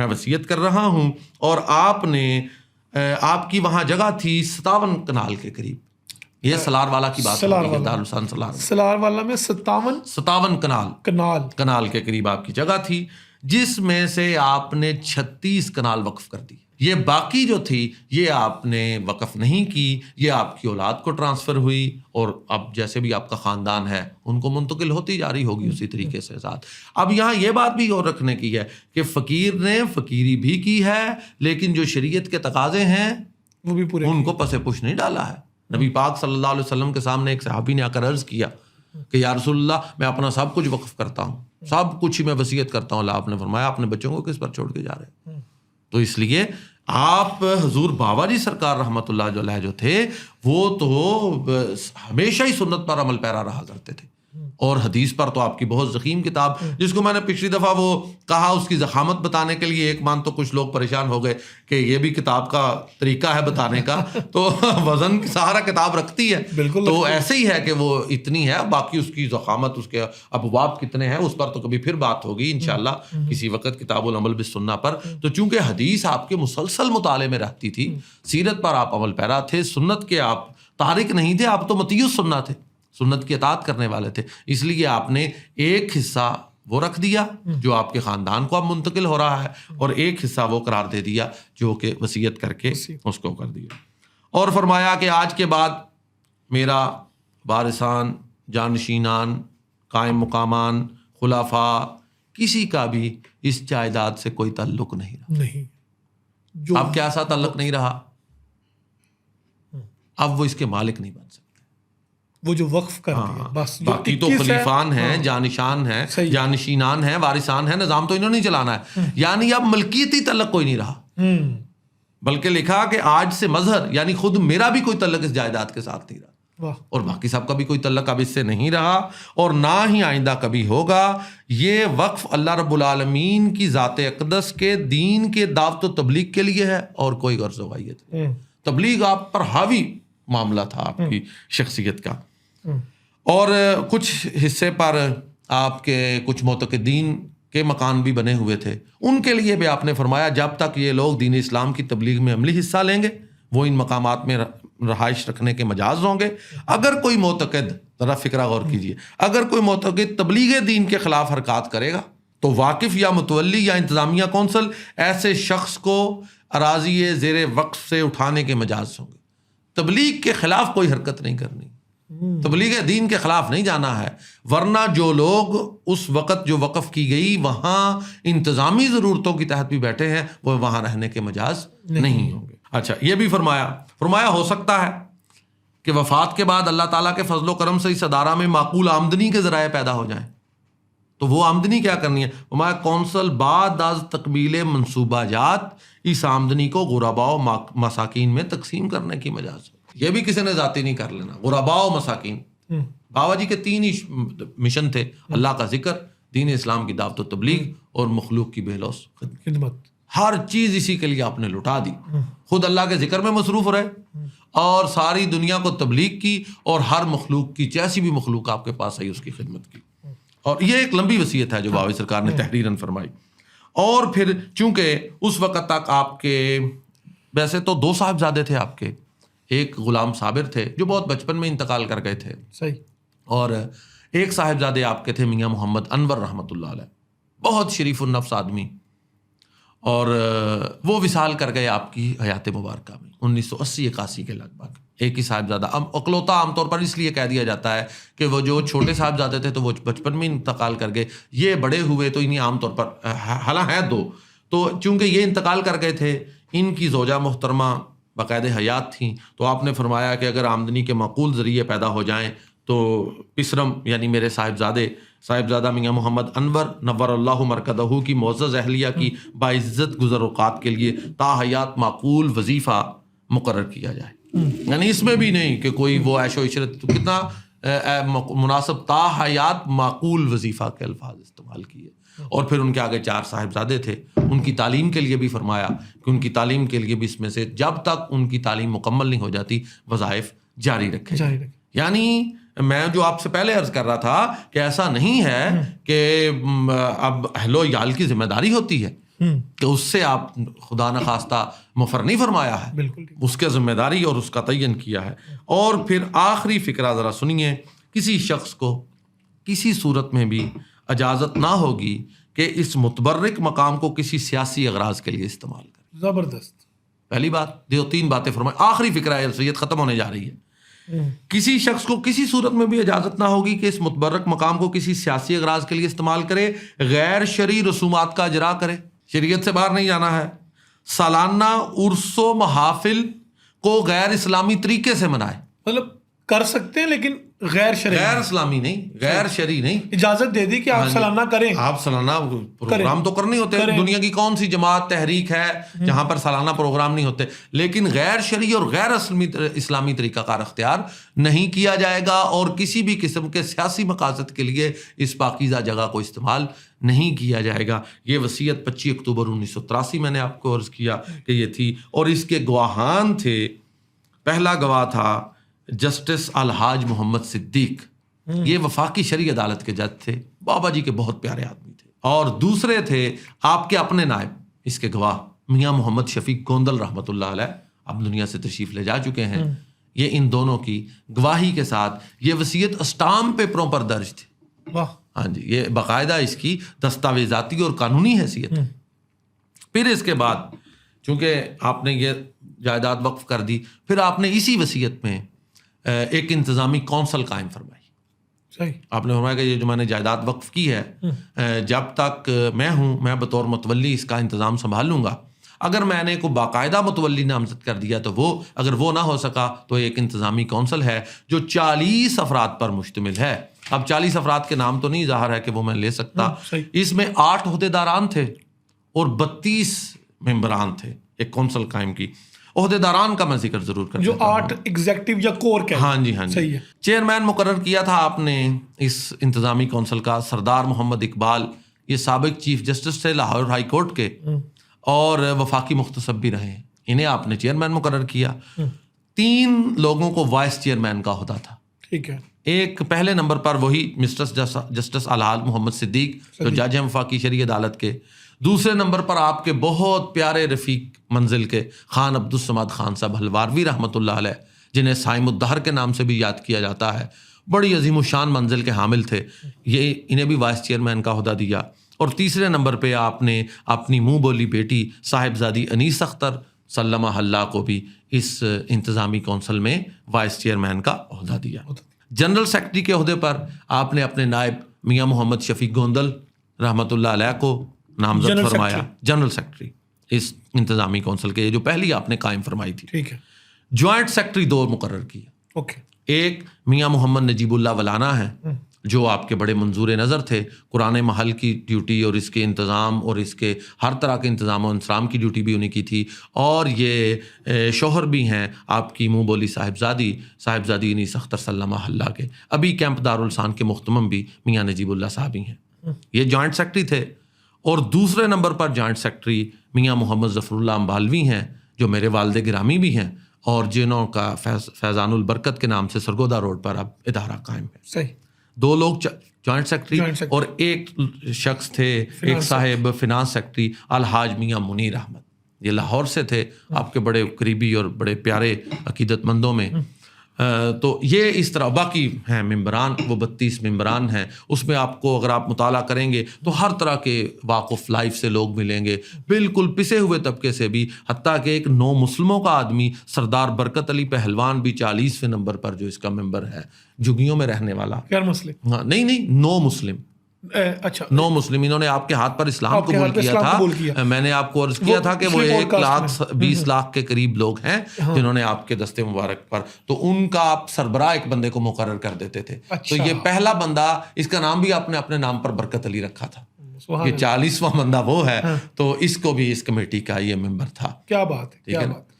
میں وصیت کر رہا ہوں. اور آپ نے آپ کی وہاں جگہ تھی 57 کنال کے قریب. یہ سلار والا کی بات ہے، دارالحسن سلار والا میں 57 کنال کے قریب آپ کی جگہ تھی، جس میں سے آپ نے 36 کنال وقف کر دی. یہ باقی جو تھی یہ آپ نے وقف نہیں کی، یہ آپ کی اولاد کو ٹرانسفر ہوئی، اور اب جیسے بھی آپ کا خاندان ہے ان کو منتقل ہوتی جاری ہوگی اسی طریقے سے ساتھ. اب یہاں یہ بات بھی اور رکھنے کی ہے کہ فقیر نے فقیری بھی کی ہے، لیکن جو شریعت کے تقاضے ہیں وہ بھی پورے، ان کو پس پش نہیں ڈالا ہے. نبی پاک صلی اللہ علیہ وسلم کے سامنے ایک صحابی نے آ کر عرض کیا کہ یا رسول اللہ میں اپنا سب کچھ وقف کرتا ہوں، سب کچھ ہی میں وصیت کرتا ہوں. اللہ آپ نے فرمایا اپنے بچوں کو کس پر چھوڑ کے جا رہے ہیں؟ تو اس لیے آپ حضور بابا جی سرکار رحمۃ اللہ علیہ جو تھے وہ تو ہمیشہ ہی سنت پر عمل پیرا رہا کرتے تھے، اور حدیث پر تو آپ کی بہت ضخیم کتاب، جس کو میں نے پچھلی دفعہ وہ کہا اس کی ضخامت بتانے کے لیے ایک مان تو کچھ لوگ پریشان ہو گئے کہ یہ بھی کتاب کا طریقہ ہے بتانے کا، تو وزن سہارا کتاب رکھتی ہے، تو ایسے ہی ہے کہ وہ اتنی ہے. باقی اس کی ضخامت، اس کے ابواب کتنے ہیں، اس پر تو کبھی پھر بات ہوگی انشاءاللہ کسی وقت کتاب العمل بالسنہ پر. تو چونکہ حدیث آپ کے مسلسل مطالعے میں رہتی تھی، سیرت پر آپ عمل پیرا تھے، سنت کے آپ تارک نہیں تھے، آپ تو مطیع السنہ تھے، سنت کی اطاعت کرنے والے تھے. اس لیے آپ نے ایک حصہ وہ رکھ دیا جو آپ کے خاندان کو اب منتقل ہو رہا ہے، اور ایک حصہ وہ قرار دے دیا جو کہ وصیت کر کے اس کو کر دیا. اور فرمایا کہ آج کے بعد میرا وارثان، جانشینان، قائم مقامان، خلفاء کسی کا بھی اس جائیداد سے کوئی تعلق نہیں رہا. اب کیا ایسا تعلق نہیں رہا؟ اب وہ اس کے مالک نہیں بن سکتے، وہ جو وقف کر دیا بس. باقی تو خلیفان ہیں، جانشان ہیں، جانشینان ہیں، وارثان ہیں، نظام تو انہوں نے چلانا ہے. یعنی اب ملکیتی تعلق کوئی نہیں رہا، بلکہ لکھا کہ آج سے مظہر یعنی خود میرا بھی کوئی تعلق اس جائیداد کے ساتھ نہیں رہا، اور باقی سب کا بھی کوئی تعلق اب اس سے نہیں رہا، اور نہ ہی آئندہ کبھی ہوگا. یہ وقف اللہ رب العالمین کی ذات اقدس کے دین کے دعوت و تبلیغ کے لیے ہے، اور کوئی غرض و غایت نہیں. تبلیغ آپ پر حاوی معاملہ تھا آپ کی شخصیت کا. اور کچھ حصے پر آپ کے کچھ معتقدین کے مکان بھی بنے ہوئے تھے، ان کے لیے بھی آپ نے فرمایا جب تک یہ لوگ دین اسلام کی تبلیغ میں عملی حصہ لیں گے وہ ان مقامات میں رہائش رکھنے کے مجاز ہوں گے. اگر کوئی معتقد، ذرا فکرہ غور کیجیے، اگر کوئی معتقد تبلیغ دین کے خلاف حرکات کرے گا تو واقف یا متولی یا انتظامیہ کونسل ایسے شخص کو اراضی زیر وقف سے اٹھانے کے مجاز ہوں گے. تبلیغ کے خلاف کوئی حرکت نہیں کرنی، تبلیغ دین کے خلاف نہیں جانا ہے، ورنہ جو لوگ اس وقت جو وقف کی گئی وہاں انتظامی ضرورتوں کے تحت بھی بیٹھے ہیں وہ وہاں رہنے کے مجاز نہیں ہوں گے. اچھا، یہ بھی فرمایا ہو سکتا ہے کہ وفات کے بعد اللہ تعالیٰ کے فضل و کرم سے اس ادارہ میں معقول آمدنی کے ذرائع پیدا ہو جائیں، تو وہ آمدنی کیا کرنی ہے؟ فرمایا کونسل بعد از تکمیل منصوبہ جات اس آمدنی کو غرباء و مساکین میں تقسیم کرنے کی مجاز ہو. یہ بھی کسی نے ذاتی نہیں کر لینا. غرباء و مساکین، بابا جی کے 3 ہی مشن تھے، اللہ کا ذکر، دین اسلام کی دعوت و تبلیغ، اور مخلوق کی بے لوث خدمت. ہر چیز اسی کے لیے آپ نے لٹا دی، خود اللہ کے ذکر میں مصروف رہے اور ساری دنیا کو تبلیغ کی، اور ہر مخلوق کی جیسی بھی مخلوق آپ کے پاس آئی اس کی خدمت کی. اور یہ ایک لمبی وصیت ہے جو بابا سرکار نے تحریراً فرمائی. اور پھر چونکہ اس وقت تک آپ کے ویسے تو 2 صاحبزادے تھے آپ کے، ایک غلام صابر تھے جو بہت بچپن میں انتقال کر گئے تھے، صحیح، اور ایک صاحبزادے آپ کے تھے میاں محمد انور رحمۃ اللہ علیہ، بہت شریف النفس آدمی، اور وہ وصال کر گئے آپ کی حیات مبارکہ میں 1980-81 کے لگ بھگ. ایک ہی صاحبزادہ، اکلوتا عام طور پر اس لیے کہہ دیا جاتا ہے کہ وہ جو چھوٹے صاحبزادے تھے تو وہ بچپن میں انتقال کر گئے، یہ بڑے ہوئے تو انہیں عام طور پر حالانکہ ہیں 2، تو چونکہ یہ انتقال کر گئے تھے، ان کی زوجہ محترمہ باقاعدہ حیات تھیں، تو آپ نے فرمایا کہ اگر آمدنی کے معقول ذریعے پیدا ہو جائیں تو پسرم یعنی میرے صاحبزادہ میاں محمد انور نور اللہ مرکزہ کی معزز اہلیہ کی باعزت گزر اوقات کے لیے تا حیات معقول وظیفہ مقرر کیا جائے. یعنی اس میں بھی نہیں کہ کوئی وہ عیش و عشرت، کتنا مناسب، تا حیات معقول وظیفہ کے الفاظ استعمال کیے. اور پھر ان کے آگے 4 صاحبزادے تھے، ان کی تعلیم کے لیے بھی فرمایا کہ ان کی تعلیم کے لیے بھی اس میں سے جب تک ان کی تعلیم مکمل نہیں ہو جاتی وظائف جاری رکھے. یعنی میں جو آپ سے پہلے عرض کر رہا تھا کہ ایسا نہیں ہے کہ اب اہل و عیال کی ذمہ داری ہوتی ہے، کہ اس سے آپ خدا نخواستہ مفر نہیں فرمایا ہے، بالکل اس کے ذمہ داری اور اس کا تعین کیا ہے۔ اور پھر آخری فقرہ ذرا سنیے، کسی شخص کو کسی صورت میں بھی اجازت نہ ہوگی کہ اس متبرک مقام کو کسی سیاسی اغراض کے لیے استعمال کرے۔ زبردست۔ پہلی بات جو 3 باتیں فرمائیں، آخری فقرہ ہے، وصیت ختم ہونے جا رہی ہے۔ کسی شخص کو کسی صورت میں بھی اجازت نہ ہوگی کہ اس متبرک مقام کو کسی سیاسی اغراض کے لیے استعمال کرے، غیر شرعی رسومات کا اجرا کرے، شریعت سے باہر نہیں جانا ہے، سالانہ عرس و محافل کو غیر اسلامی طریقے سے منائے، مطلب کر سکتے ہیں لیکن غیر شرعی، غیر اسلامی نہیں، غیر شرعی نہیں، اجازت دے دی کہ آپ سالانہ کریں، آپ سالانہ پروگرام تو کرنے ہوتے ہیں، دنیا کی کون سی جماعت تحریک ہے جہاں پر سالانہ پروگرام نہیں ہوتے، لیکن غیر شرعی اور غیر اسلامی طریقہ کار اختیار نہیں کیا جائے گا، اور کسی بھی قسم کے سیاسی مقاصد کے لیے اس پاکیزہ جگہ کو استعمال نہیں کیا جائے گا۔ یہ وصیت 25 اکتوبر 1983 میں نے آپ کو عرض کیا کہ یہ تھی، اور اس کے گواہان تھے، پہلا گواہ تھا جسٹس الحاج محمد صدیق، یہ وفاقی شرعی عدالت کے جج تھے، بابا جی کے بہت پیارے آدمی تھے، اور دوسرے تھے آپ کے اپنے نائب اس کے گواہ میاں محمد شفیق گوندل رحمۃ اللہ علیہ، اب دنیا سے تشریف لے جا چکے ہیں۔ یہ ان دونوں کی گواہی کے ساتھ یہ وصیت اسٹامپ پیپروں پر درج تھی، ہاں جی، یہ باقاعدہ اس کی دستاویزاتی اور قانونی حیثیت ہے۔ پھر اس کے بعد چونکہ آپ نے یہ جائیداد وقف کر دی، پھر آپ نے اسی وصیت میں ایک انتظامی کونسل قائم فرمائی۔ صحیح، آپ نے فرمایا کہ یہ جو میں نے جائیداد وقف کی ہے، جب تک میں ہوں میں بطور متولی اس کا انتظام سنبھال لوں گا، اگر میں نے کوئی باقاعدہ متولی نامزد کر دیا تو اگر وہ نہ ہو سکا تو ایک انتظامی کونسل ہے جو 40 افراد پر مشتمل ہے۔ اب 40 افراد کے نام تو نہیں ظاہر ہے کہ وہ میں لے سکتا، اس میں 8 عہدیداران تھے اور 32 ممبران تھے، ایک کونسل قائم کی۔ عہدیداران کا میں ذکر ضرور کرتا جو 8 ایگزیکٹو یا کور کے، ہاں جی، صحیح ہے۔ چیئرمین مقرر کیا تھا آپ نے اس انتظامی کونسل کا سردار محمد اقبال، یہ سابق چیف جسٹس تھے لاہور ہائی کورٹ کے اور وفاقی مختصب بھی رہے ہیں، انہیں آپ نے چیئرمین مقرر کیا۔ 3 لوگوں کو وائس چیئرمین کا عہدہ تھا، ٹھیک ہے، ایک پہلے نمبر پر وہی جسٹس الحاج محمد صدیق جو جج ہیں وفاقی شرعی عدالت کے، دوسرے نمبر پر آپ کے بہت پیارے رفیق منزل کے خان عبدالصمد خان صاحب حلواروی رحمۃ اللہ علیہ، جنہیں سائم الدہر کے نام سے بھی یاد کیا جاتا ہے، بڑی عظیم الشان منزل کے حامل تھے، یہ انہیں بھی وائس چیئرمین کا عہدہ دیا۔ اور تیسرے نمبر پہ آپ نے اپنی منہ بولی بیٹی صاحبزادی انیس اختر سلمہ اللہ کو بھی اس انتظامی کونسل میں وائس چیئرمین کا عہدہ دیا۔ جنرل سیکرٹری کے عہدے پر آپ نے اپنے نائب میاں محمد شفیق گوندل رحمۃ اللہ علیہ کو نامزد فرمایا، جنرل سیکرٹری اس انتظامی کونسل کے، جو پہلی آپ نے قائم فرمائی تھی۔ ٹھیک ہے، جوائنٹ سیکرٹری 2 مقرر کیے، اوکے، ایک میاں محمد نجیب اللہ ولانا ہے جو آپ کے بڑے منظور نظر تھے، قرآن محل کی ڈیوٹی اور اس کے انتظام اور اس کے ہر طرح کے انتظام و انصرام کی ڈیوٹی بھی انہیں کی تھی، اور یہ شوہر بھی ہیں آپ کی منہ بولی صاحبزادی انیس اختر سلمہ اللہ کے، ابھی کیمپ دارالسان کے مختمم بھی میاں نجیب اللہ صاحب ہی ہیں، یہ جوائنٹ سیکرٹری تھے۔ اور دوسرے نمبر پر جوائنٹ سیکرٹری میاں محمد ظفر اللہ امبالوی ہیں جو میرے والد گرامی بھی ہیں، اور جنہوں کا فیضان البرکت کے نام سے سرگودا روڈ پر اب ادارہ قائم ہے۔ صحیح، 2 لوگ جوائنٹ سیکرٹری اور ایک شخص تھے، ایک صاحب فنانس سیکرٹری الحاج میاں منیر احمد، یہ لاہور سے تھے، آپ کے بڑے قریبی اور بڑے پیارے عقیدت مندوں میں۔ تو یہ اس طرح باقی ہیں ممبران، وہ 32 ممبران ہیں، اس میں آپ کو اگر آپ مطالعہ کریں گے تو ہر طرح کے واک آف لائف سے لوگ ملیں گے، بالکل پسے ہوئے طبقے سے بھی، حتیٰ کہ ایک نو مسلموں کا آدمی سردار برکت علی پہلوان بھی 40ویں نمبر پر جو اس کا ممبر ہے، جھگیوں میں رہنے والا، غیر مسلم، ہاں نہیں نو مسلم، اچھا، 9 مسلم، انہوں نے آپ کے ہاتھ پر اسلام قبول کیا تھا۔ میں نے آپ کو عرض کیا تھا کہ وہ 1,20,00,000 لاکھ کے قریب لوگ ہیں جنہوں نے آپ کے دستے مبارک پر، تو ان کا آپ سربراہ ایک بندے کو مقرر کر دیتے تھے، تو یہ پہلا بندہ، اس کا نام بھی آپ نے اپنے نام پر برکت علی رکھا تھا، یہ 40واں بندہ وہ ہے، تو اس کو بھی اس کمیٹی کا یہ ممبر تھا۔ کیا بات ہے، کیا بات۔